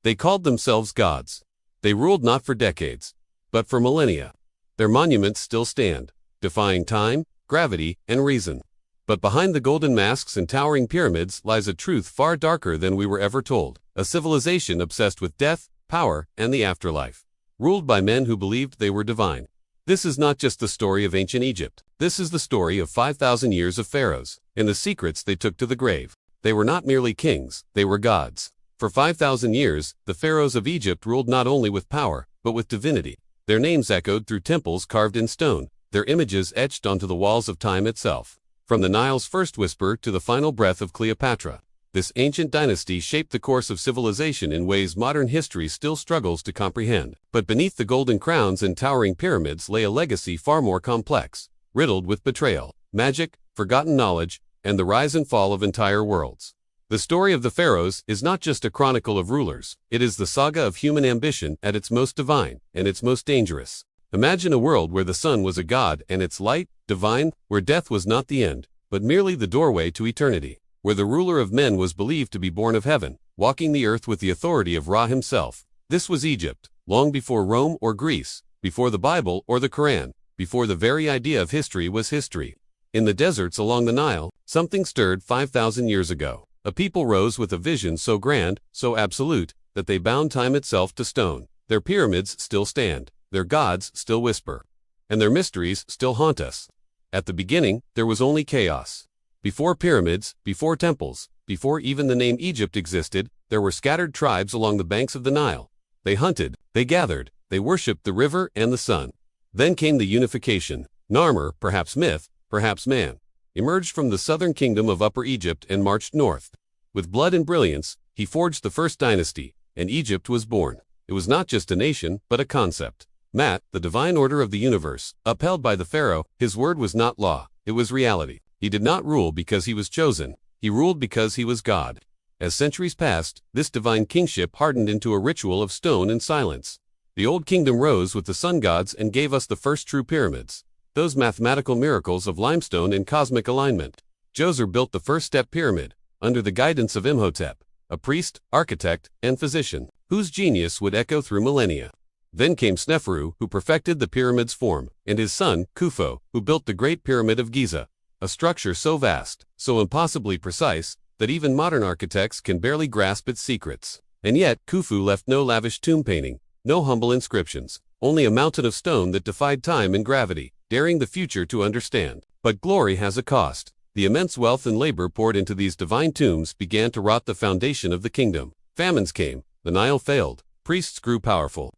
They called themselves gods. They ruled not for decades, but for millennia. Their monuments still stand, defying time, gravity, and reason. But behind the golden masks and towering pyramids lies a truth far darker than we were ever told. A civilization obsessed with death, power, and the afterlife. Ruled by men who believed they were divine. This is not just the story of ancient Egypt. This is the story of 5,000 years of pharaohs, and the secrets they took to the grave. They were not merely kings, they were gods. For 5,000 years, the pharaohs of Egypt ruled not only with power, but with divinity. Their names echoed through temples carved in stone, their images etched onto the walls of time itself. From the Nile's first whisper to the final breath of Cleopatra, this ancient dynasty shaped the course of civilization in ways modern history still struggles to comprehend. But beneath the golden crowns and towering pyramids lay a legacy far more complex, riddled with betrayal, magic, forgotten knowledge, and the rise and fall of entire worlds. The story of the pharaohs is not just a chronicle of rulers, it is the saga of human ambition at its most divine and its most dangerous. Imagine a world where the sun was a god and its light, divine, where death was not the end, but merely the doorway to eternity, where the ruler of men was believed to be born of heaven, walking the earth with the authority of Ra himself. This was Egypt, long before Rome or Greece, before the Bible or the Quran, before the very idea of history was history. In the deserts along the Nile, something stirred 5,000 years ago. A people rose with a vision so grand, so absolute, that they bound time itself to stone. Their pyramids still stand, their gods still whisper, and their mysteries still haunt us. At the beginning, there was only chaos. Before pyramids, before temples, before even the name Egypt existed, there were scattered tribes along the banks of the Nile. They hunted, they gathered, they worshipped the river and the sun. Then came the unification. Narmer, perhaps myth, perhaps man, emerged from the southern kingdom of Upper Egypt and marched north. With blood and brilliance, he forged the first dynasty, and Egypt was born. It was not just a nation, but a concept. Mat, the divine order of the universe, upheld by the pharaoh, his word was not law, it was reality. He did not rule because he was chosen, he ruled because he was God. As centuries passed, this divine kingship hardened into a ritual of stone and silence. The old kingdom rose with the sun gods and gave us the first true pyramids, those mathematical miracles of limestone and cosmic alignment. Djoser built the first step pyramid, under the guidance of Imhotep, a priest, architect, and physician, whose genius would echo through millennia. Then came Sneferu, who perfected the pyramid's form, and his son, Khufu, who built the Great Pyramid of Giza, a structure so vast, so impossibly precise, that even modern architects can barely grasp its secrets. And yet, Khufu left no lavish tomb painting, no humble inscriptions, only a mountain of stone that defied time and gravity, daring the future to understand. But glory has a cost. The immense wealth and labor poured into these divine tombs began to rot the foundation of the kingdom. Famines came, the Nile failed, priests grew powerful,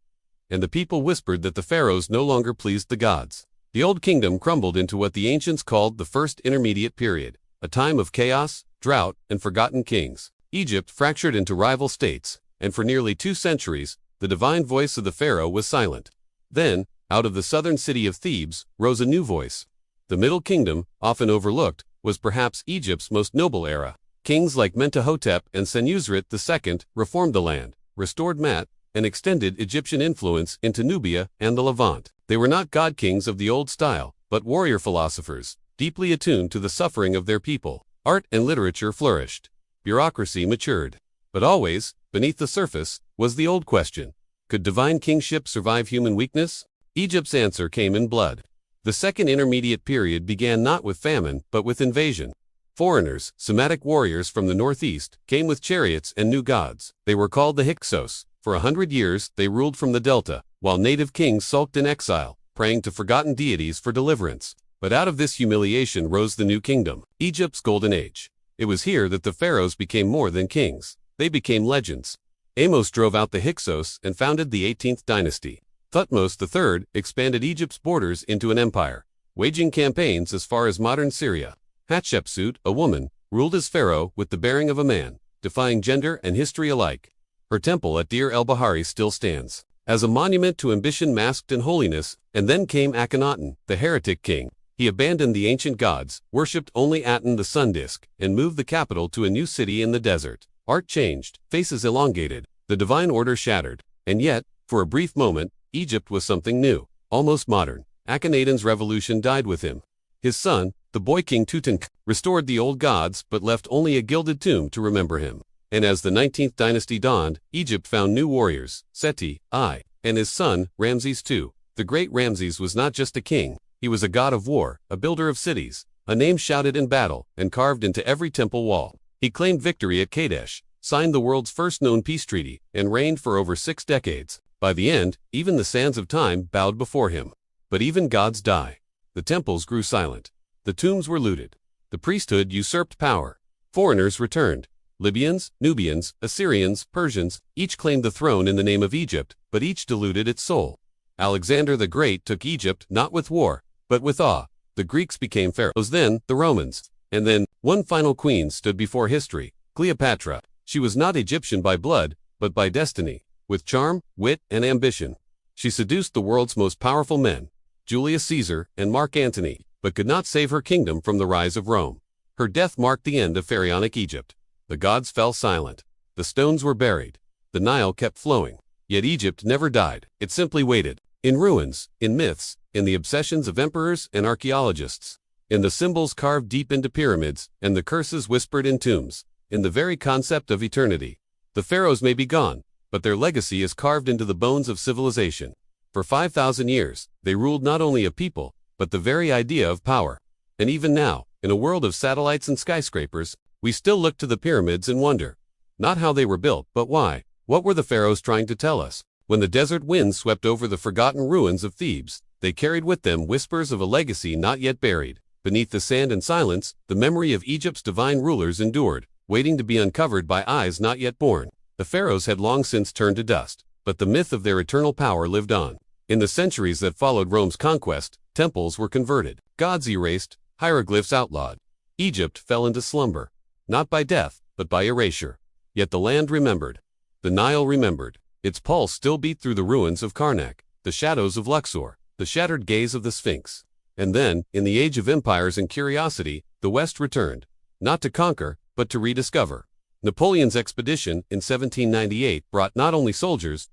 and the people whispered that the pharaohs no longer pleased the gods. The old kingdom crumbled into what the ancients called the first intermediate period, a time of chaos, drought, and forgotten kings. Egypt fractured into rival states, and for nearly 2 centuries, the divine voice of the pharaoh was silent. Then, out of the southern city of Thebes, rose a new voice. The Middle Kingdom, often overlooked, was perhaps Egypt's most noble era. Kings like Mentuhotep and Senusret II reformed the land, restored Mat, and extended Egyptian influence into Nubia and the Levant. They were not god kings of the old style, but warrior philosophers, deeply attuned to the suffering of their people. Art and literature flourished. Bureaucracy matured. But always, beneath the surface, was the old question. Could divine kingship survive human weakness? Egypt's answer came in blood. The second intermediate period began not with famine, but with invasion. Foreigners, Semitic warriors from the northeast, came with chariots and new gods. They were called the Hyksos. For 100 years, they ruled from the delta, while native kings sulked in exile, praying to forgotten deities for deliverance. But out of this humiliation rose the new kingdom, Egypt's golden age. It was here that the pharaohs became more than kings. They became legends. Amos drove out the Hyksos and founded the 18th dynasty. Thutmose III expanded Egypt's borders into an empire, waging campaigns as far as modern Syria. Hatshepsut, a woman, ruled as pharaoh with the bearing of a man, defying gender and history alike. Her temple at Deir el-Bahari still stands, as a monument to ambition masked in holiness. And then came Akhenaten, the heretic king. He abandoned the ancient gods, worshipped only Aten the sun disk, and moved the capital to a new city in the desert. Art changed, faces elongated, the divine order shattered. And yet, for a brief moment, Egypt was something new, almost modern. Akhenaten's revolution died with him. His son, the boy king Tutankhamun, restored the old gods but left only a gilded tomb to remember him. And as the 19th dynasty dawned, Egypt found new warriors, Seti, I, and his son, Ramses II. The great Ramses was not just a king, he was a god of war, a builder of cities, a name shouted in battle and carved into every temple wall. He claimed victory at Kadesh, signed the world's first known peace treaty, and reigned for over 6 decades. By the end, even the sands of time bowed before him. But even gods die. The temples grew silent. The tombs were looted. The priesthood usurped power. Foreigners returned. Libyans, Nubians, Assyrians, Persians, each claimed the throne in the name of Egypt, but each diluted its soul. Alexander the Great took Egypt not with war, but with awe. The Greeks became pharaohs, then the Romans. And then, one final queen stood before history, Cleopatra. She was not Egyptian by blood, but by destiny. With charm, wit, and ambition, she seduced the world's most powerful men, Julius Caesar and Mark Antony, but could not save her kingdom from the rise of Rome. Her death marked the end of pharaonic Egypt. The gods fell silent. The stones were buried. The Nile kept flowing. Yet Egypt never died. It simply waited. In ruins, in myths, in the obsessions of emperors and archaeologists, in the symbols carved deep into pyramids, and the curses whispered in tombs, in the very concept of eternity. The pharaohs may be gone, but their legacy is carved into the bones of civilization. For 5,000 years, they ruled not only a people, but the very idea of power. And even now, in a world of satellites and skyscrapers, we still look to the pyramids and wonder, not how they were built, but why. What were the pharaohs trying to tell us? When the desert winds swept over the forgotten ruins of Thebes, they carried with them whispers of a legacy not yet buried. Beneath the sand and silence, the memory of Egypt's divine rulers endured, waiting to be uncovered by eyes not yet born. The pharaohs had long since turned to dust, but the myth of their eternal power lived on. In the centuries that followed Rome's conquest, temples were converted, gods erased, hieroglyphs outlawed. Egypt fell into slumber, not by death, but by erasure. Yet the land remembered. The Nile remembered. Its pulse still beat through the ruins of Karnak, the shadows of Luxor, the shattered gaze of the Sphinx. And then, in the age of empires and curiosity, the West returned, not to conquer, but to rediscover. Napoleon's expedition in 1798 brought not only soldiers,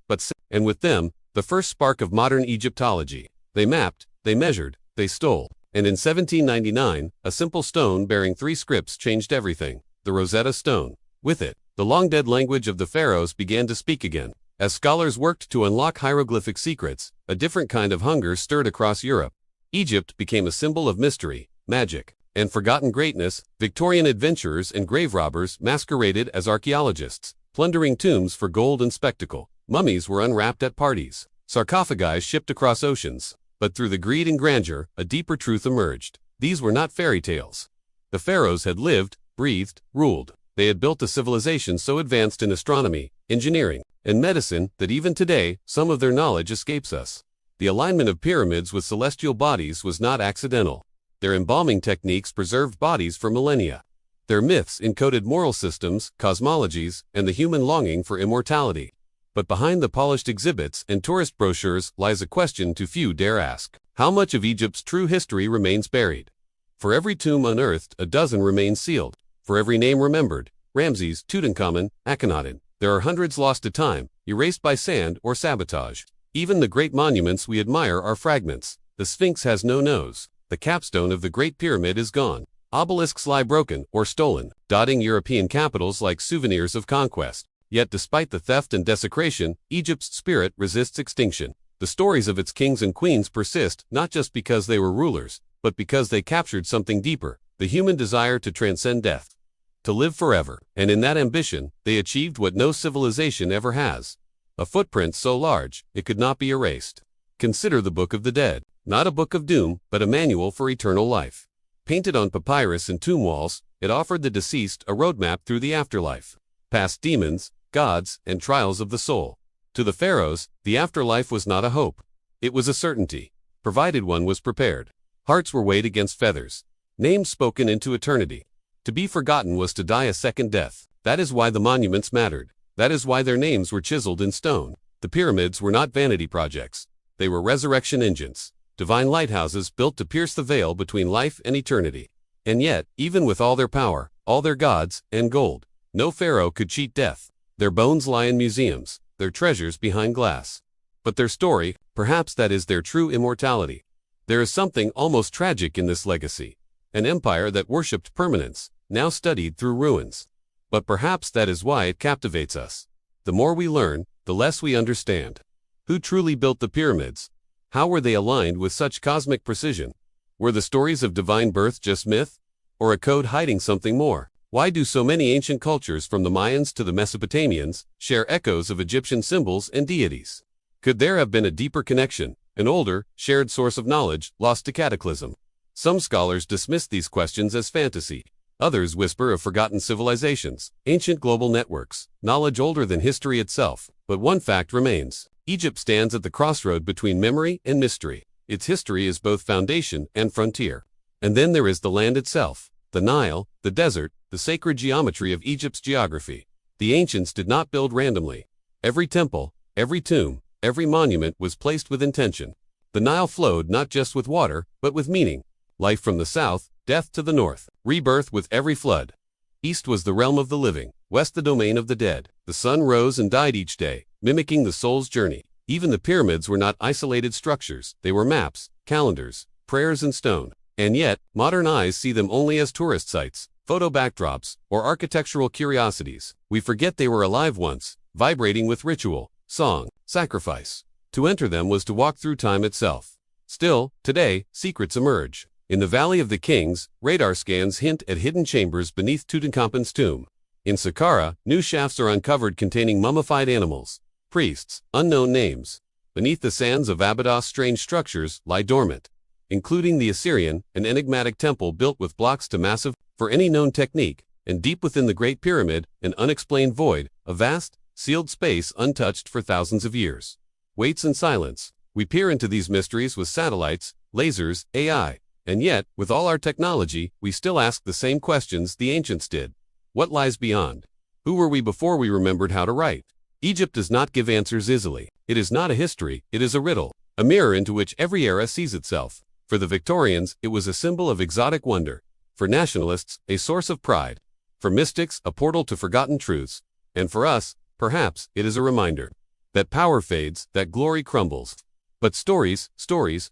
and with them, the first spark of modern Egyptology. They mapped, they measured, they stole. And in 1799, a simple stone bearing 3 scripts changed everything, the Rosetta Stone. With it, the long-dead language of the pharaohs began to speak again. As scholars worked to unlock hieroglyphic secrets, a different kind of hunger stirred across Europe. Egypt became a symbol of mystery, magic, and forgotten greatness. Victorian adventurers and grave robbers masqueraded as archaeologists, plundering tombs for gold and spectacle. Mummies were unwrapped at parties, sarcophagi shipped across oceans. But through the greed and grandeur, a deeper truth emerged. These were not fairy tales. The pharaohs had lived, breathed, ruled. They had built a civilization so advanced in astronomy, engineering, and medicine that even today, some of their knowledge escapes us. The alignment of pyramids with celestial bodies was not accidental. Their embalming techniques preserved bodies for millennia. Their myths encoded moral systems, cosmologies, and the human longing for immortality. But behind the polished exhibits and tourist brochures lies a question too few dare ask. How much of Egypt's true history remains buried? For every tomb unearthed, a dozen remain sealed. For every name remembered, Ramses, Tutankhamun, Akhenaten, there are hundreds lost to time, erased by sand or sabotage. Even the great monuments we admire are fragments. The Sphinx has no nose. The capstone of the Great Pyramid is gone. Obelisks lie broken or stolen, dotting European capitals like souvenirs of conquest. Yet despite the theft and desecration, Egypt's spirit resists extinction. The stories of its kings and queens persist not just because they were rulers, but because they captured something deeper, the human desire to transcend death, to live forever. And in that ambition, they achieved what no civilization ever has. A footprint so large, it could not be erased. Consider the Book of the Dead, not a book of doom, but a manual for eternal life. Painted on papyrus and tomb walls, it offered the deceased a roadmap through the afterlife, past demons, gods, and trials of the soul. To the pharaohs, the afterlife was not a hope. It was a certainty, provided one was prepared. Hearts were weighed against feathers, names spoken into eternity. To be forgotten was to die a second death. That is why the monuments mattered. That is why their names were chiseled in stone. The pyramids were not vanity projects. They were resurrection engines, divine lighthouses built to pierce the veil between life and eternity. And yet, even with all their power, all their gods, and gold, no pharaoh could cheat death. Their bones lie in museums, their treasures behind glass. But their story, perhaps that is their true immortality. There is something almost tragic in this legacy. An empire that worshipped permanence, now studied through ruins. But perhaps that is why it captivates us. The more we learn, the less we understand. Who truly built the pyramids? How were they aligned with such cosmic precision? Were the stories of divine birth just myth? Or a code hiding something more? Why do so many ancient cultures from the Mayans to the Mesopotamians share echoes of Egyptian symbols and deities? Could there have been a deeper connection, an older, shared source of knowledge lost to cataclysm? Some scholars dismiss these questions as fantasy. Others whisper of forgotten civilizations, ancient global networks, knowledge older than history itself. But one fact remains. Egypt stands at the crossroad between memory and mystery. Its history is both foundation and frontier. And then there is the land itself, the Nile, the desert, the sacred geometry of Egypt's geography. The ancients did not build randomly. Every temple, every tomb, every monument was placed with intention. The Nile flowed not just with water, but with meaning. Life from the south, death to the north, rebirth with every flood. East was the realm of the living, west the domain of the dead. The sun rose and died each day, mimicking the soul's journey. Even the pyramids were not isolated structures, they were maps, calendars, prayers in stone. And yet, modern eyes see them only as tourist sites, photo backdrops, or architectural curiosities. We forget they were alive once, vibrating with ritual, song, sacrifice. To enter them was to walk through time itself. Still, today, secrets emerge. In the Valley of the Kings, radar scans hint at hidden chambers beneath Tutankhamun's tomb. In Saqqara, new shafts are uncovered containing mummified animals, priests, unknown names. Beneath the sands of Abydos, strange structures lie dormant, including the Assyrian, an enigmatic temple built with blocks too massive for any known technique, and deep within the Great Pyramid, an unexplained void, a vast, sealed space untouched for thousands of years. Waits in silence. We peer into these mysteries with satellites, lasers, AI. And yet, with all our technology, we still ask the same questions the ancients did. What lies beyond? Who were we before we remembered how to write? Egypt does not give answers easily. It is not a history, it is a riddle, a mirror into which every era sees itself. For the Victorians, it was a symbol of exotic wonder. For nationalists, a source of pride. For mystics, a portal to forgotten truths. And for us, perhaps, it is a reminder that power fades, that glory crumbles. But stories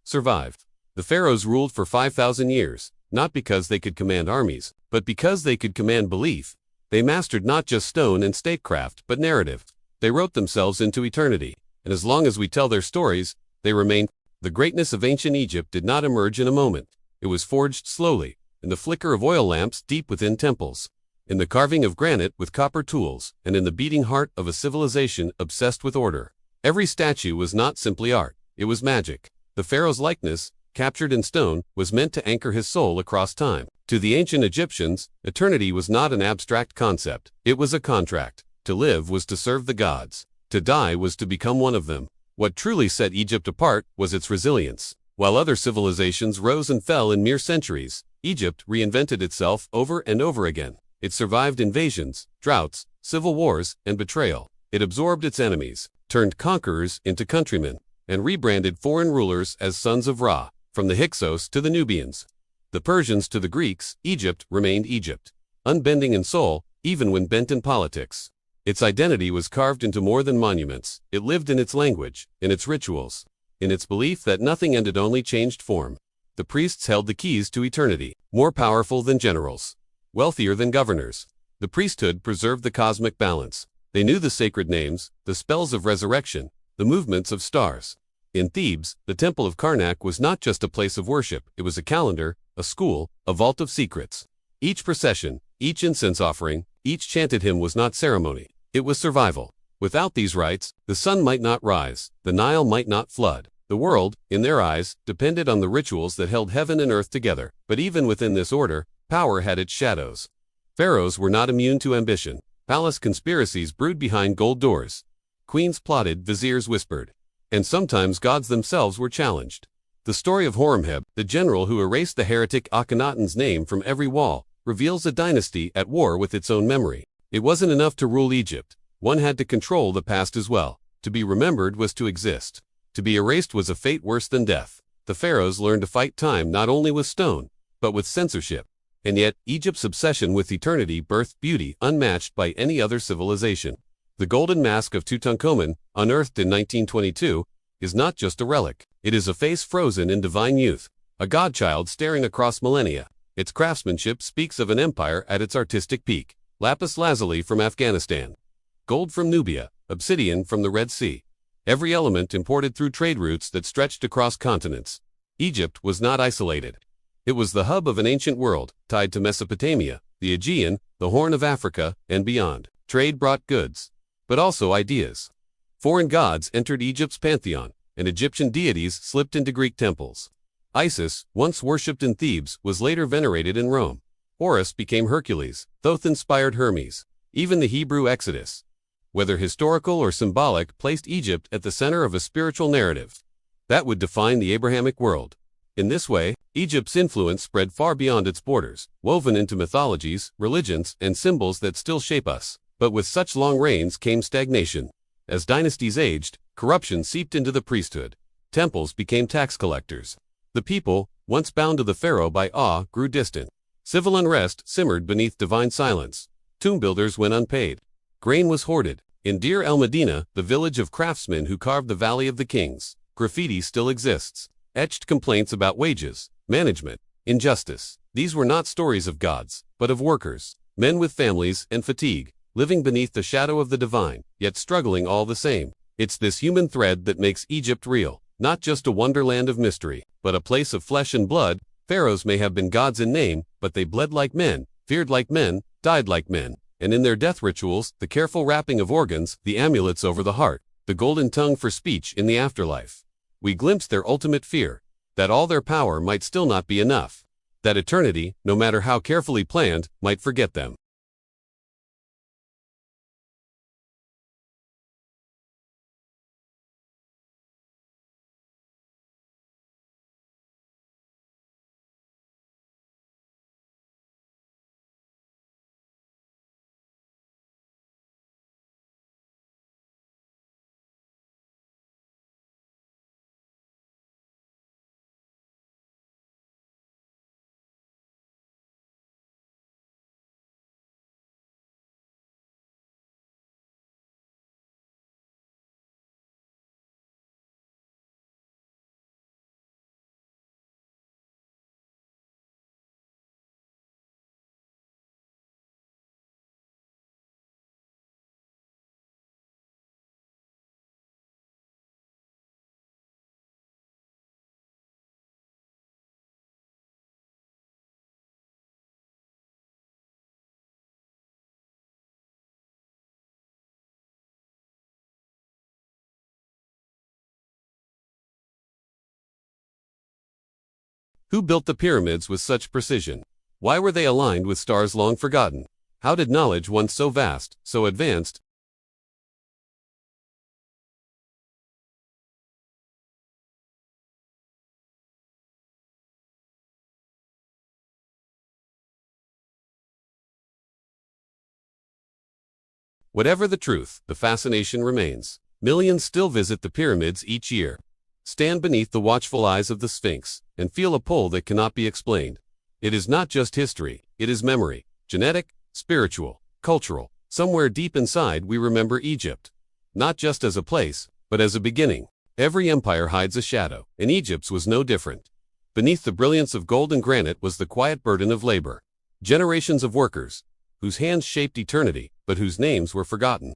survive. The pharaohs ruled for 5,000 years, not because they could command armies, but because they could command belief. They mastered not just stone and statecraft, but narrative. They wrote themselves into eternity, and as long as we tell their stories, they remain. The greatness of ancient Egypt did not emerge in a moment. It was forged slowly, in the flicker of oil lamps deep within temples, in the carving of granite with copper tools, and in the beating heart of a civilization obsessed with order. Every statue was not simply art, it was magic. The pharaoh's likeness, captured in stone, was meant to anchor his soul across time. To the ancient Egyptians, eternity was not an abstract concept, it was a contract. To live was to serve the gods. To die was to become one of them. What truly set Egypt apart was its resilience. While other civilizations rose and fell in mere centuries, Egypt reinvented itself over and over again. It survived invasions, droughts, civil wars, and betrayal. It absorbed its enemies, turned conquerors into countrymen, and rebranded foreign rulers as sons of Ra. From the Hyksos to the Nubians, the Persians to the Greeks, Egypt remained Egypt, unbending in soul, even when bent in politics. Its identity was carved into more than monuments. It lived in its language, in its rituals, in its belief that nothing ended, only changed form. The priests held the keys to eternity, more powerful than generals, wealthier than governors. The priesthood preserved the cosmic balance. They knew the sacred names, the spells of resurrection, the movements of stars. In Thebes, the Temple of Karnak was not just a place of worship, it was a calendar, a school, a vault of secrets. Each procession, each incense offering, each chanted hymn was not ceremony, it was survival. Without these rites, the sun might not rise, the Nile might not flood. The world, in their eyes, depended on the rituals that held heaven and earth together. But even within this order, power had its shadows. Pharaohs were not immune to ambition. Palace conspiracies brewed behind gold doors. Queens plotted, viziers whispered. And sometimes gods themselves were challenged. The story of Horemheb, the general who erased the heretic Akhenaten's name from every wall, reveals a dynasty at war with its own memory. It wasn't enough to rule Egypt. One had to control the past as well. To be remembered was to exist. To be erased was a fate worse than death. The pharaohs learned to fight time not only with stone, but with censorship. And yet, Egypt's obsession with eternity birthed beauty unmatched by any other civilization. The golden mask of Tutankhamun, unearthed in 1922, is not just a relic. It is a face frozen in divine youth, a godchild staring across millennia. Its craftsmanship speaks of an empire at its artistic peak. lapis lazuli from Afghanistan, gold from Nubia, obsidian from the Red Sea. Every element imported through trade routes that stretched across continents. Egypt was not isolated. It was the hub of an ancient world, tied to Mesopotamia, the Aegean, the Horn of Africa, and beyond. Trade brought goods, but also ideas. Foreign gods entered Egypt's pantheon, and Egyptian deities slipped into Greek temples. Isis, once worshipped in Thebes, was later venerated in Rome. Horus became Hercules, Thoth inspired Hermes. Even the Hebrew Exodus, whether historical or symbolic, placed Egypt at the center of a spiritual narrative that would define the Abrahamic world. In this way, Egypt's influence spread far beyond its borders, woven into mythologies, religions, and symbols that still shape us. But with such long reigns came stagnation. As dynasties aged, corruption seeped into the priesthood. Temples became tax collectors. The people, once bound to the pharaoh by awe, grew distant. Civil unrest simmered beneath divine silence. Tomb builders went unpaid. Grain was hoarded. In Deir el-Medina, the village of craftsmen who carved the Valley of the Kings, graffiti still exists. Etched complaints about wages, management, injustice. These were not stories of gods, but of workers, men with families and fatigue, living beneath the shadow of the divine, yet struggling all the same. It's this human thread that makes Egypt real, not just a wonderland of mystery, but a place of flesh and blood. Pharaohs may have been gods in name, but they bled like men, feared like men, died like men. And in their death rituals, the careful wrapping of organs, the amulets over the heart, the golden tongue for speech in the afterlife, we glimpse their ultimate fear, that all their power might still not be enough, that eternity, no matter how carefully planned, might forget them. Who built the pyramids with such precision? Why were they aligned with stars long forgotten? How did knowledge once so vast, so advanced, whatever the truth, the fascination remains. Millions still visit the pyramids each year, stand beneath the watchful eyes of the Sphinx, and feel a pull that cannot be explained. It is not just history, it is memory, genetic, spiritual, cultural. Somewhere deep inside we remember Egypt, not just as a place, but as a beginning. Every empire hides a shadow, and Egypt's was no different. Beneath the brilliance of gold and granite was the quiet burden of labor. Generations of workers, whose hands shaped eternity, but whose names were forgotten.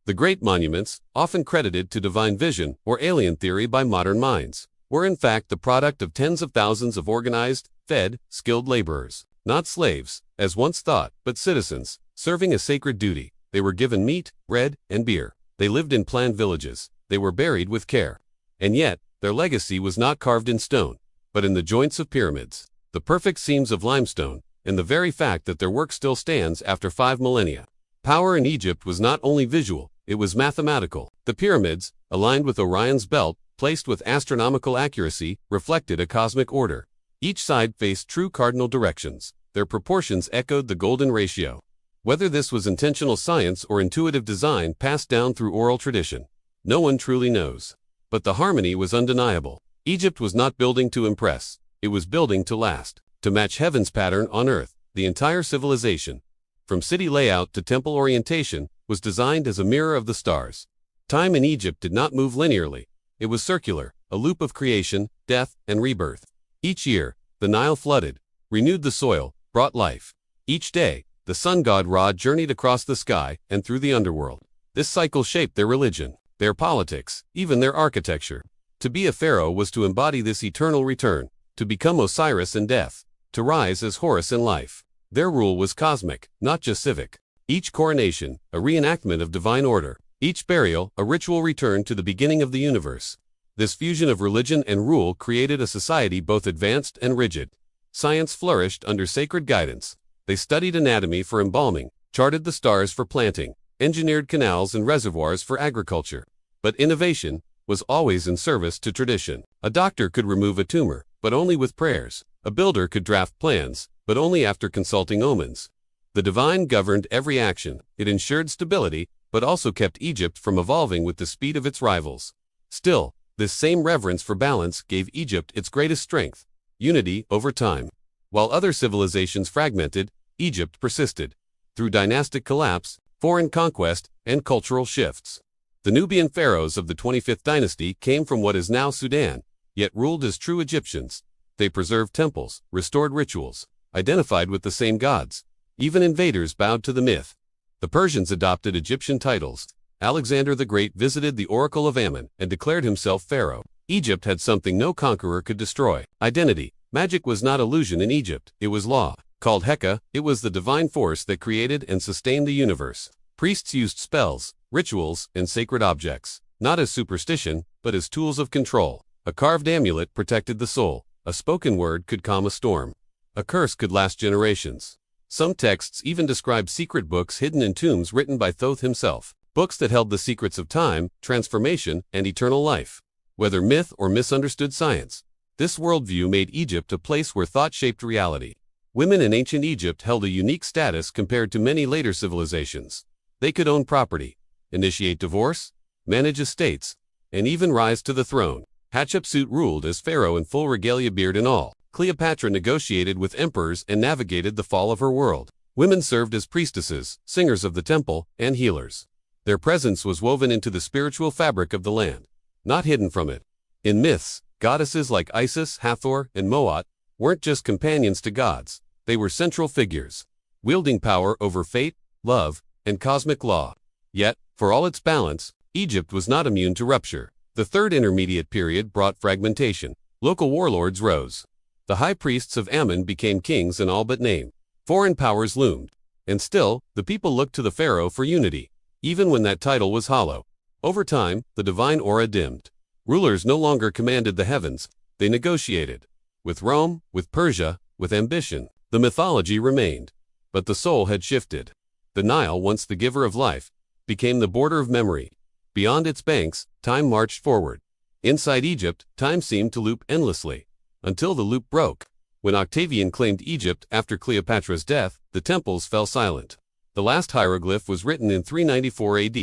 The great monuments, often credited to divine vision or alien theory by modern minds, were in fact the product of tens of thousands of organized, fed, skilled laborers, not slaves, as once thought, but citizens, serving a sacred duty. They were given meat, bread, and beer. They lived in planned villages. They were buried with care. And yet, their legacy was not carved in stone, but in the joints of pyramids, the perfect seams of limestone, and the very fact that their work still stands after 5 millennia. Power in Egypt was not only visual, it was mathematical. The pyramids, aligned with Orion's belt, placed with astronomical accuracy, reflected a cosmic order. Each side faced true cardinal directions. Their proportions echoed the golden ratio. Whether this was intentional science or intuitive design passed down through oral tradition, no one truly knows. But the harmony was undeniable. Egypt was not building to impress, it was building to last, to match heaven's pattern on earth. The entire civilization, from city layout to temple orientation, was designed as a mirror of the stars. Time in Egypt did not move linearly. It was circular, a loop of creation, death, and rebirth. Each year, the Nile flooded, renewed the soil, brought life. Each day, the sun god Ra journeyed across the sky and through the underworld. This cycle shaped their religion, their politics, even their architecture. To be a pharaoh was to embody this eternal return, to become Osiris in death, to rise as Horus in life. Their rule was cosmic, not just civic. Each coronation, a reenactment of divine order. Each burial, a ritual return to the beginning of the universe. This fusion of religion and rule created a society both advanced and rigid. Science flourished under sacred guidance. They studied anatomy for embalming, charted the stars for planting, engineered canals and reservoirs for agriculture. But innovation was always in service to tradition. A doctor could remove a tumor, but only with prayers. A builder could draft plans, but only after consulting omens. The divine governed every action. It ensured stability, but also kept Egypt from evolving with the speed of its rivals. Still, this same reverence for balance gave Egypt its greatest strength: unity over time. While other civilizations fragmented, Egypt persisted. Through dynastic collapse, foreign conquest, and cultural shifts. The Nubian pharaohs of the 25th dynasty came from what is now Sudan, yet ruled as true Egyptians. They preserved temples, restored rituals, identified with the same gods. Even invaders bowed to the myth. The Persians adopted Egyptian titles. Alexander the Great visited the Oracle of Ammon and declared himself pharaoh. Egypt had something no conqueror could destroy: identity. Magic was not illusion in Egypt, it was law. Called Heka, it was the divine force that created and sustained the universe. Priests used spells, rituals, and sacred objects, not as superstition, but as tools of control. A carved amulet protected the soul. A spoken word could calm a storm. A curse could last generations. Some texts even describe secret books hidden in tombs written by Thoth himself. Books that held the secrets of time, transformation, and eternal life. Whether myth or misunderstood science, this worldview made Egypt a place where thought shaped reality. Women in ancient Egypt held a unique status compared to many later civilizations. They could own property, initiate divorce, manage estates, and even rise to the throne. Hatshepsut ruled as pharaoh in full regalia, beard and all. Cleopatra negotiated with emperors and navigated the fall of her world. Women served as priestesses, singers of the temple, and healers. Their presence was woven into the spiritual fabric of the land, not hidden from it. In myths, goddesses like Isis, Hathor, and Moat weren't just companions to gods. They were central figures, wielding power over fate, love, and cosmic law. Yet, for all its balance, Egypt was not immune to rupture. The Third Intermediate Period brought fragmentation. Local warlords rose. The high priests of Ammon became kings in all but name. Foreign powers loomed. And still, the people looked to the pharaoh for unity, even when that title was hollow. Over time, the divine aura dimmed. Rulers no longer commanded the heavens, they negotiated. With Rome, with Persia, with ambition. The mythology remained, but the soul had shifted. The Nile, once the giver of life, became the border of memory. Beyond its banks, time marched forward. Inside Egypt, time seemed to loop endlessly, until the loop broke. When Octavian claimed Egypt after Cleopatra's death, the temples fell silent. The last hieroglyph was written in 394 AD,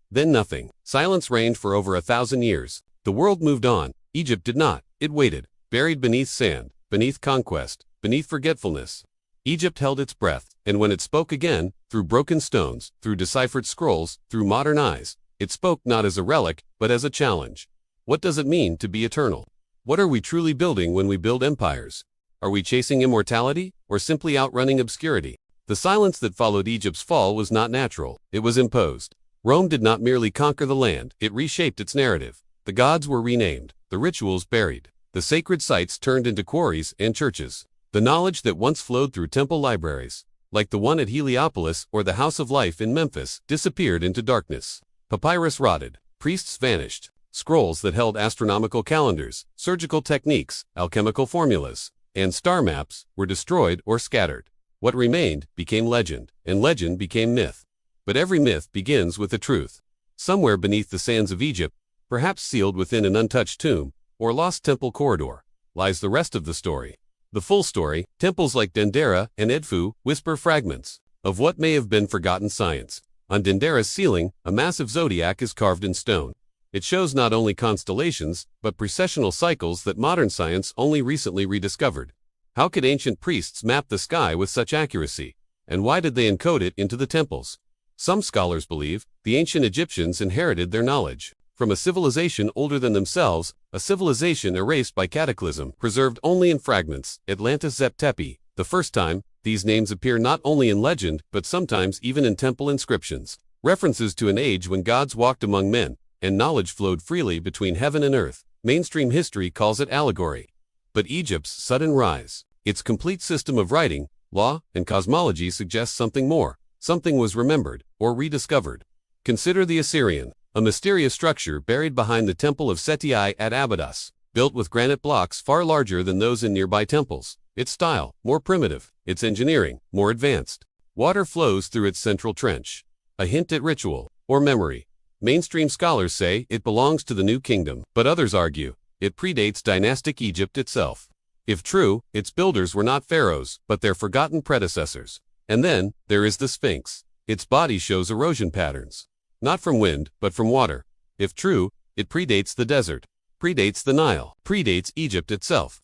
then nothing. Silence reigned for over 1,000 years. The world moved on, Egypt did not. It waited, buried beneath sand, beneath conquest, beneath forgetfulness. Egypt held its breath, and when it spoke again, through broken stones, through deciphered scrolls, through modern eyes, it spoke not as a relic, but as a challenge. What does it mean to be eternal? What are we truly building when we build empires? Are we chasing immortality, or simply outrunning obscurity? The silence that followed Egypt's fall was not natural, it was imposed. Rome did not merely conquer the land, it reshaped its narrative. The gods were renamed, the rituals buried, the sacred sites turned into quarries and churches. The knowledge that once flowed through temple libraries, like the one at Heliopolis or the House of Life in Memphis, disappeared into darkness. Papyrus rotted, priests vanished, scrolls that held astronomical calendars, surgical techniques, alchemical formulas, and star maps were destroyed or scattered. What remained became legend, and legend became myth. But every myth begins with a truth. Somewhere beneath the sands of Egypt, perhaps sealed within an untouched tomb or lost temple corridor, lies the rest of the story. The full story, temples like Dendera and Edfu whisper fragments of what may have been forgotten science. On Dendera's ceiling, a massive zodiac is carved in stone. It shows not only constellations, but precessional cycles that modern science only recently rediscovered. How could ancient priests map the sky with such accuracy? And why did they encode it into the temples? Some scholars believe the ancient Egyptians inherited their knowledge from a civilization older than themselves, a civilization erased by cataclysm, preserved only in fragments. Atlantis Zep Tepi, the first time, These names appear not only in legend, but sometimes even in temple inscriptions, references to an age when gods walked among men, and knowledge flowed freely between heaven and earth. Mainstream history calls it allegory. But Egypt's sudden rise, its complete system of writing, law, and cosmology suggests something more. Something was remembered, or rediscovered. Consider the Assyrian, a mysterious structure buried behind the Temple of Seti at Abydos, built with granite blocks far larger than those in nearby temples. Its style, more primitive, its engineering, more advanced. Water flows through its central trench, a hint at ritual, or memory. Mainstream scholars say it belongs to the New Kingdom, but others argue it predates dynastic Egypt itself. If true, its builders were not pharaohs, but their forgotten predecessors. And then, there is the Sphinx. Its body shows erosion patterns. Not from wind, but from water. If true, it predates the desert, predates the Nile, predates Egypt itself.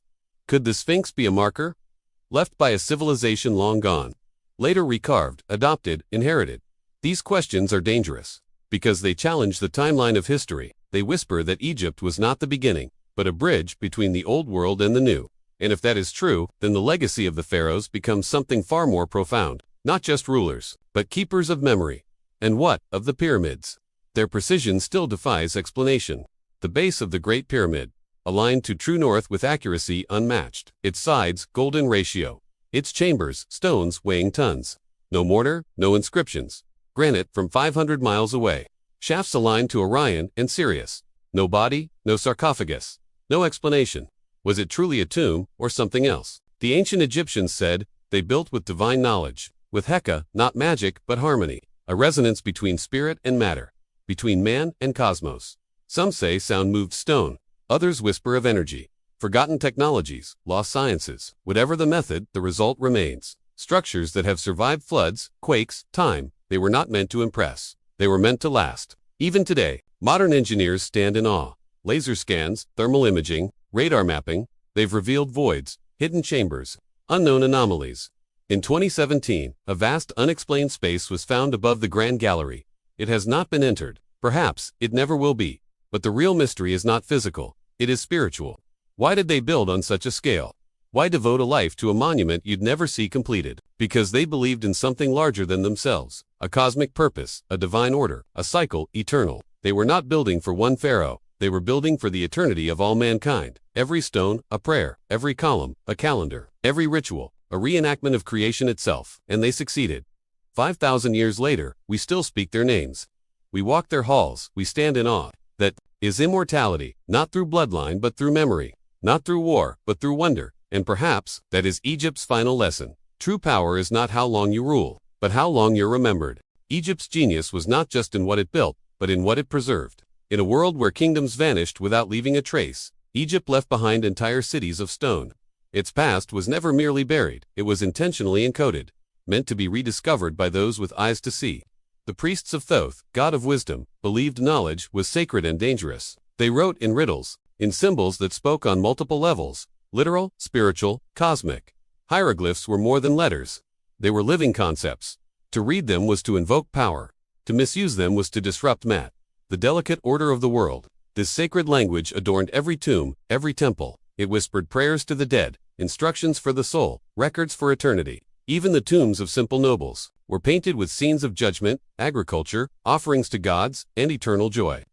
Could the Sphinx be a marker? Left by a civilization long gone, later recarved, adopted, inherited? These questions are dangerous, because they challenge the timeline of history. They whisper that Egypt was not the beginning, but a bridge between the old world and the new. And if that is true, then the legacy of the pharaohs becomes something far more profound. Not just rulers, but keepers of memory. And what of the pyramids? Their precision still defies explanation. The base of the Great Pyramid, aligned to true north with accuracy unmatched. Its sides, golden ratio. Its chambers, stones weighing tons. No mortar, no inscriptions. Granite from 500 miles away. Shafts aligned to Orion and Sirius. No body, no sarcophagus. No explanation. Was it truly a tomb, or something else? The ancient Egyptians said they built with divine knowledge, with Heka, not magic, but harmony, a resonance between spirit and matter, between man and cosmos. Some say sound moved stone, others whisper of energy, forgotten technologies, lost sciences. Whatever the method, the result remains. Structures that have survived floods, quakes, time. They were not meant to impress. They were meant to last. Even today, modern engineers stand in awe. Laser scans, thermal imaging, radar mapping, they've revealed voids, hidden chambers, unknown anomalies. In 2017, a vast unexplained space was found above the Grand Gallery. It has not been entered. Perhaps it never will be. But the real mystery is not physical, it is spiritual. Why did they build on such a scale? Why devote a life to a monument you'd never see completed? Because they believed in something larger than themselves, a cosmic purpose, a divine order, a cycle, eternal. They were not building for one pharaoh, they were building for the eternity of all mankind. Every stone, a prayer, every column, a calendar, every ritual, a reenactment of creation itself. And they succeeded. 5,000 years later, we still speak their names. We walk their halls, we stand in awe. That is immortality, not through bloodline but through memory, not through war but through wonder. And perhaps, that is Egypt's final lesson. True power is not how long you rule, but how long you're remembered. Egypt's genius was not just in what it built, but in what it preserved. In a world where kingdoms vanished without leaving a trace, Egypt left behind entire cities of stone. Its past was never merely buried, it was intentionally encoded, meant to be rediscovered by those with eyes to see. The priests of Thoth, god of wisdom, believed knowledge was sacred and dangerous. They wrote in riddles, in symbols that spoke on multiple levels, literal, spiritual, cosmic. Hieroglyphs were more than letters. They were living concepts. To read them was to invoke power. To misuse them was to disrupt math. The delicate order of the world. This sacred language adorned every tomb, every temple. It whispered prayers to the dead, instructions for the soul, records for eternity. Even the tombs of simple nobles were painted with scenes of judgment, agriculture, offerings to gods, and eternal joy.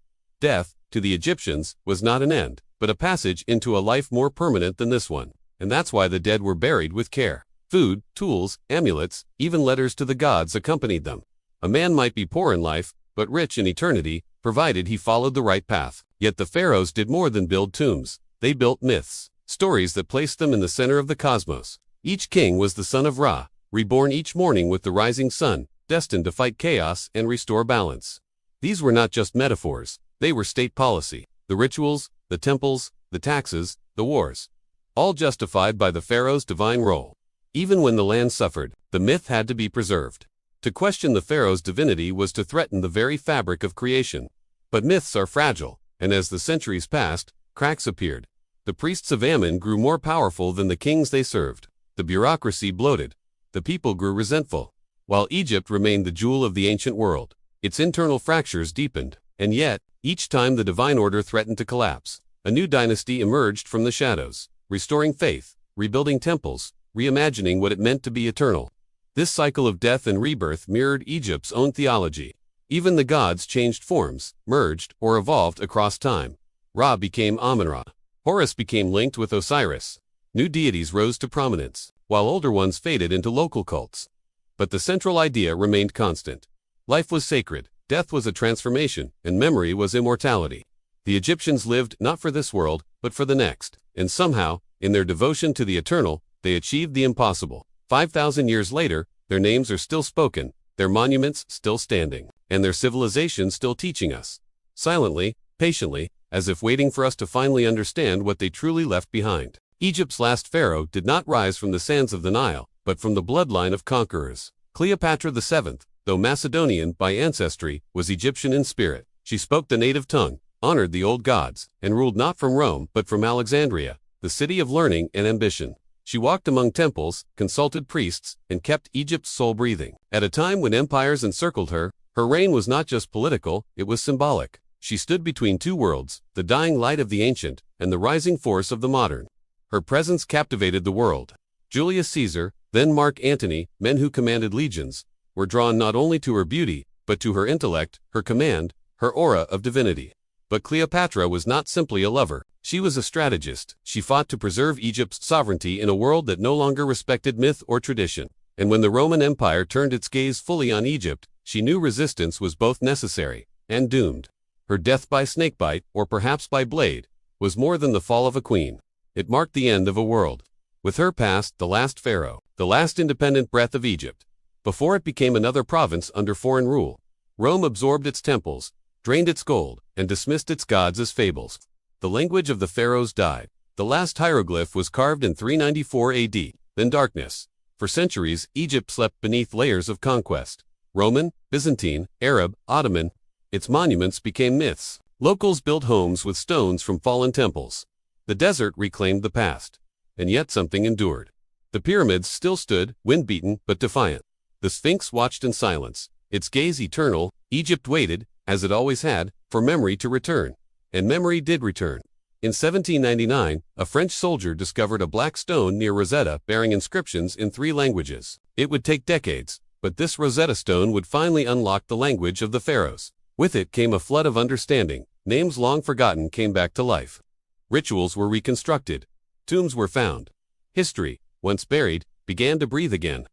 Death, to the Egyptians, was not an end, but a passage into a life more permanent than this one. And that's why the dead were buried with care. Food, tools, amulets, even letters to the gods accompanied them. A man might be poor in life, but rich in eternity, provided he followed the right path. Yet the pharaohs did more than build tombs. They built myths, stories that placed them in the center of the cosmos. Each king was the son of Ra, reborn each morning with the rising sun, destined to fight chaos and restore balance. These were not just metaphors, they were state policy. The rituals, the temples, the taxes, the wars, all justified by the pharaoh's divine role. Even when the land suffered, the myth had to be preserved. To question the pharaoh's divinity was to threaten the very fabric of creation. But myths are fragile, and as the centuries passed, cracks appeared. The priests of Ammon grew more powerful than the kings they served. The bureaucracy bloated. The people grew resentful. While Egypt remained the jewel of the ancient world, its internal fractures deepened. And yet, each time the divine order threatened to collapse, a new dynasty emerged from the shadows, restoring faith, rebuilding temples, reimagining what it meant to be eternal. This cycle of death and rebirth mirrored Egypt's own theology. Even the gods changed forms, merged, or evolved across time. Ra became Amun-Ra. Horus became linked with Osiris. New deities rose to prominence, while older ones faded into local cults. But the central idea remained constant. Life was sacred, death was a transformation, and memory was immortality. The Egyptians lived not for this world, but for the next, and somehow, in their devotion to the eternal, they achieved the impossible. 5,000 years later, their names are still spoken, their monuments still standing, and their civilization still teaching us. Silently, patiently, as if waiting for us to finally understand what they truly left behind. Egypt's last pharaoh did not rise from the sands of the Nile, but from the bloodline of conquerors. Cleopatra VII, though Macedonian by ancestry, was Egyptian in spirit. She spoke the native tongue, honored the old gods, and ruled not from Rome but from Alexandria, the city of learning and ambition. She walked among temples, consulted priests, and kept Egypt's soul breathing. At a time when empires encircled her, her reign was not just political, it was symbolic. She stood between two worlds, the dying light of the ancient, and the rising force of the modern. Her presence captivated the world. Julius Caesar, then Mark Antony, men who commanded legions, were drawn not only to her beauty, but to her intellect, her command, her aura of divinity. But Cleopatra was not simply a lover. She was a strategist. She fought to preserve Egypt's sovereignty in a world that no longer respected myth or tradition. And when the Roman Empire turned its gaze fully on Egypt, she knew resistance was both necessary and doomed. Her death by snakebite, or perhaps by blade, was more than the fall of a queen. It marked the end of a world. With her passed the last pharaoh, the last independent breath of Egypt. Before it became another province under foreign rule, Rome absorbed its temples, drained its gold, and dismissed its gods as fables. The language of the pharaohs died. The last hieroglyph was carved in 394 AD. Then darkness. For centuries, Egypt slept beneath layers of conquest. Roman, Byzantine, Arab, Ottoman. Its monuments became myths. Locals built homes with stones from fallen temples. The desert reclaimed the past. And yet something endured. The pyramids still stood, wind-beaten but defiant. The Sphinx watched in silence, its gaze eternal. Egypt waited, as it always had, for memory to return. And memory did return. In 1799, a French soldier discovered a black stone near Rosetta bearing inscriptions in 3 languages. It would take decades, but this Rosetta Stone would finally unlock the language of the pharaohs. With it came a flood of understanding. Names long forgotten came back to life. Rituals were reconstructed. Tombs were found. History, once buried, began to breathe again.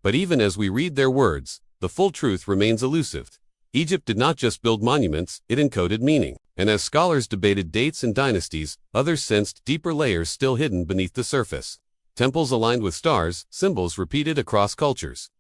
But even as we read their words, the full truth remains elusive. Egypt did not just build monuments, it encoded meaning. And as scholars debated dates and dynasties, others sensed deeper layers still hidden beneath the surface. Temples aligned with stars, symbols repeated across cultures.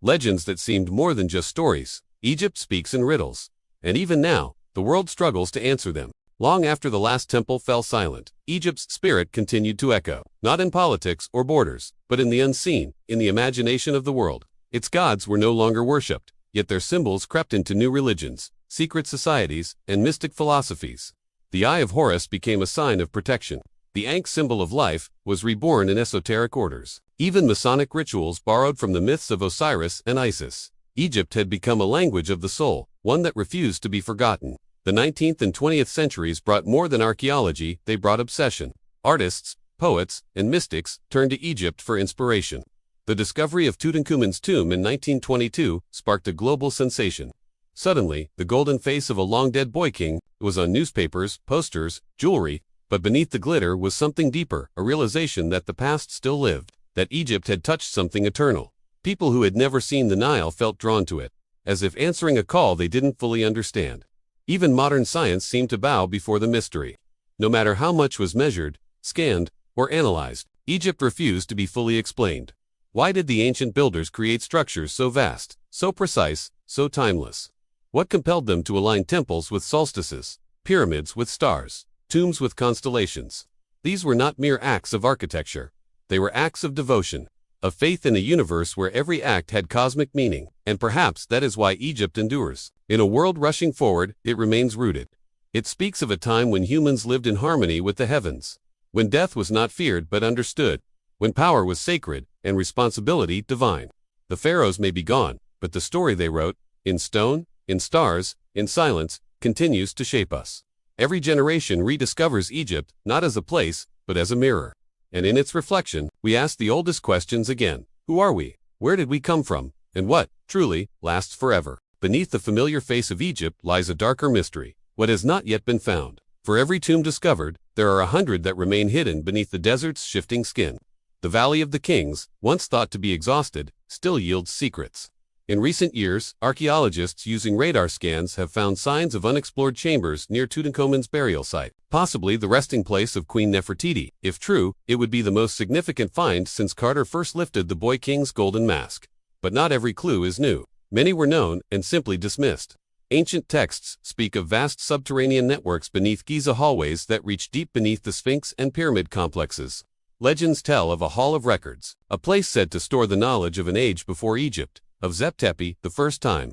Legends that seemed more than just stories. Egypt speaks in riddles. And even now, the world struggles to answer them. Long after the last temple fell silent, Egypt's spirit continued to echo, not in politics or borders, but in the unseen, in the imagination of the world. Its gods were no longer worshipped, yet their symbols crept into new religions, secret societies, and mystic philosophies. The Eye of Horus became a sign of protection. The Ankh symbol of life was reborn in esoteric orders. Even Masonic rituals borrowed from the myths of Osiris and Isis. Egypt had become a language of the soul, one that refused to be forgotten. The 19th and 20th centuries brought more than archaeology, they brought obsession. Artists, poets, and mystics turned to Egypt for inspiration. The discovery of Tutankhamun's tomb in 1922 sparked a global sensation. Suddenly, the golden face of a long-dead boy king was on newspapers, posters, jewelry, but beneath the glitter was something deeper, a realization that the past still lived, that Egypt had touched something eternal. People who had never seen the Nile felt drawn to it, as if answering a call they didn't fully understand. Even modern science seemed to bow before the mystery. No matter how much was measured, scanned, or analyzed, Egypt refused to be fully explained. Why did the ancient builders create structures so vast, so precise, so timeless? What compelled them to align temples with solstices, pyramids with stars, tombs with constellations? These were not mere acts of architecture. They were acts of devotion, of faith in a universe where every act had cosmic meaning, and perhaps that is why Egypt endures. In a world rushing forward, it remains rooted. It speaks of a time when humans lived in harmony with the heavens, when death was not feared but understood, when power was sacred and responsibility divine. The pharaohs may be gone, but the story they wrote, in stone, in stars, in silence, continues to shape us. Every generation rediscovers Egypt not as a place, but as a mirror. And in its reflection, we ask the oldest questions again. Who are we? Where did we come from? And what, truly, lasts forever? Beneath the familiar face of Egypt lies a darker mystery, what has not yet been found. For every tomb discovered, there are 100 that remain hidden beneath the desert's shifting skin. The Valley of the Kings, once thought to be exhausted, still yields secrets. In recent years, archaeologists using radar scans have found signs of unexplored chambers near Tutankhamun's burial site, possibly the resting place of Queen Nefertiti. If true, it would be the most significant find since Carter first lifted the boy king's golden mask. But not every clue is new. Many were known and simply dismissed. Ancient texts speak of vast subterranean networks beneath Giza hallways that reach deep beneath the Sphinx and pyramid complexes. Legends tell of a hall of records, a place said to store the knowledge of an age before Egypt, of Zep-Tepi, the first time.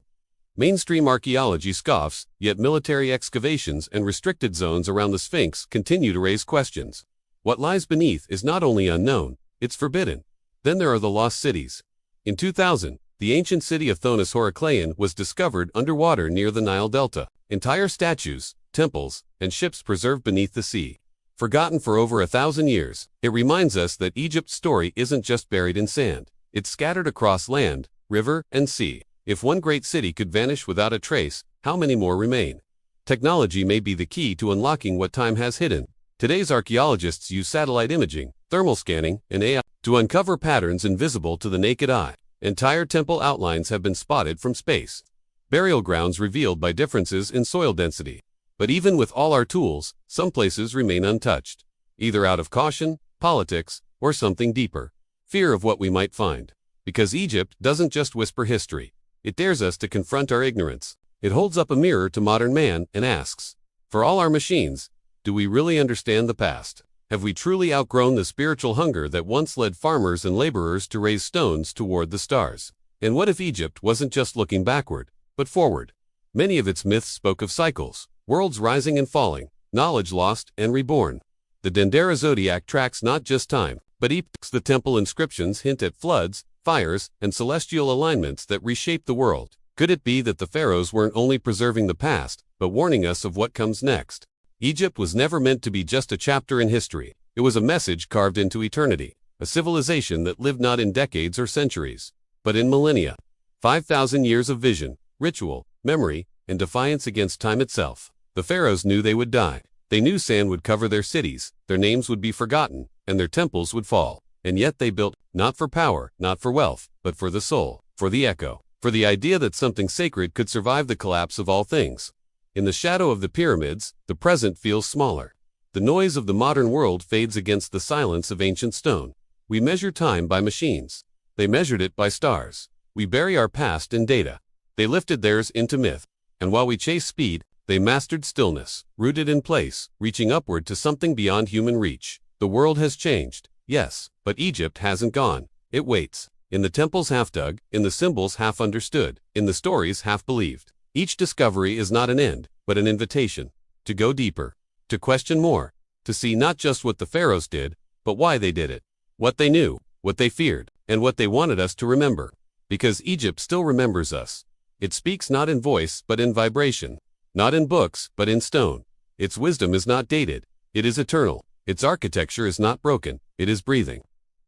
Mainstream archaeology scoffs, yet military excavations and restricted zones around the Sphinx continue to raise questions. What lies beneath is not only unknown, it's forbidden. Then there are the lost cities. In 2000, the ancient city of Thonis Heracleion was discovered underwater near the Nile Delta. Entire statues, temples, and ships preserved beneath the sea. Forgotten for over 1,000 years, it reminds us that Egypt's story isn't just buried in sand. It's scattered across land, river, and sea. If one great city could vanish without a trace, how many more remain? Technology may be the key to unlocking what time has hidden. Today's archaeologists use satellite imaging, thermal scanning, and AI to uncover patterns invisible to the naked eye. Entire temple outlines have been spotted from space. Burial grounds revealed by differences in soil density. But even with all our tools, some places remain untouched, either out of caution, politics, or something deeper, fear of what we might find. Because Egypt doesn't just whisper history, it dares us to confront our ignorance. It holds up a mirror to modern man and asks, for all our machines, do we really understand the past? Have we truly outgrown the spiritual hunger that once led farmers and laborers to raise stones toward the stars? And what if Egypt wasn't just looking backward, but forward? Many of its myths spoke of cycles, worlds rising and falling, knowledge lost and reborn. The Dendera zodiac tracks not just time, but epochs. The temple inscriptions hint at floods, fires, and celestial alignments that reshape the world. Could it be that the pharaohs weren't only preserving the past, but warning us of what comes next? Egypt was never meant to be just a chapter in history. It was a message carved into eternity, a civilization that lived not in decades or centuries, but in millennia. 5,000 years of vision, ritual, memory, and defiance against time itself. The pharaohs knew they would die. They knew sand would cover their cities, their names would be forgotten, and their temples would fall. And yet they built, not for power, not for wealth, but for the soul, for the echo, for the idea that something sacred could survive the collapse of all things. In the shadow of the pyramids, the present feels smaller. The noise of the modern world fades against the silence of ancient stone. We measure time by machines. They measured it by stars. We bury our past in data. They lifted theirs into myth. And while we chase speed, they mastered stillness, rooted in place, reaching upward to something beyond human reach. The world has changed, yes, but Egypt hasn't gone. It waits. In the temples half dug, in the symbols half understood, in the stories half believed. Each discovery is not an end, but an invitation to go deeper, to question more, to see not just what the pharaohs did, but why they did it, what they knew, what they feared, and what they wanted us to remember. Because Egypt still remembers us. It speaks not in voice, but in vibration, not in books, but in stone. Its wisdom is not dated, it is eternal. Its architecture is not broken, it is breathing.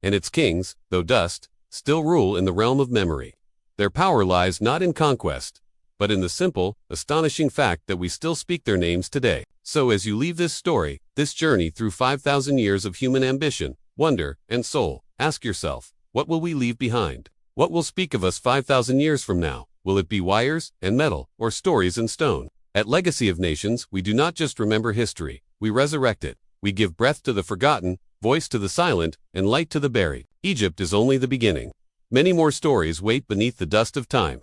And its kings, though dust, still rule in the realm of memory. Their power lies not in conquest, but in the simple, astonishing fact that we still speak their names today. So as you leave this story, this journey through 5,000 years of human ambition, wonder, and soul, ask yourself, what will we leave behind? What will speak of us 5,000 years from now? Will it be wires and metal, or stories in stone? At Legacy of Nations, we do not just remember history, we resurrect it. We give breath to the forgotten, voice to the silent, and light to the buried. Egypt is only the beginning. Many more stories wait beneath the dust of time.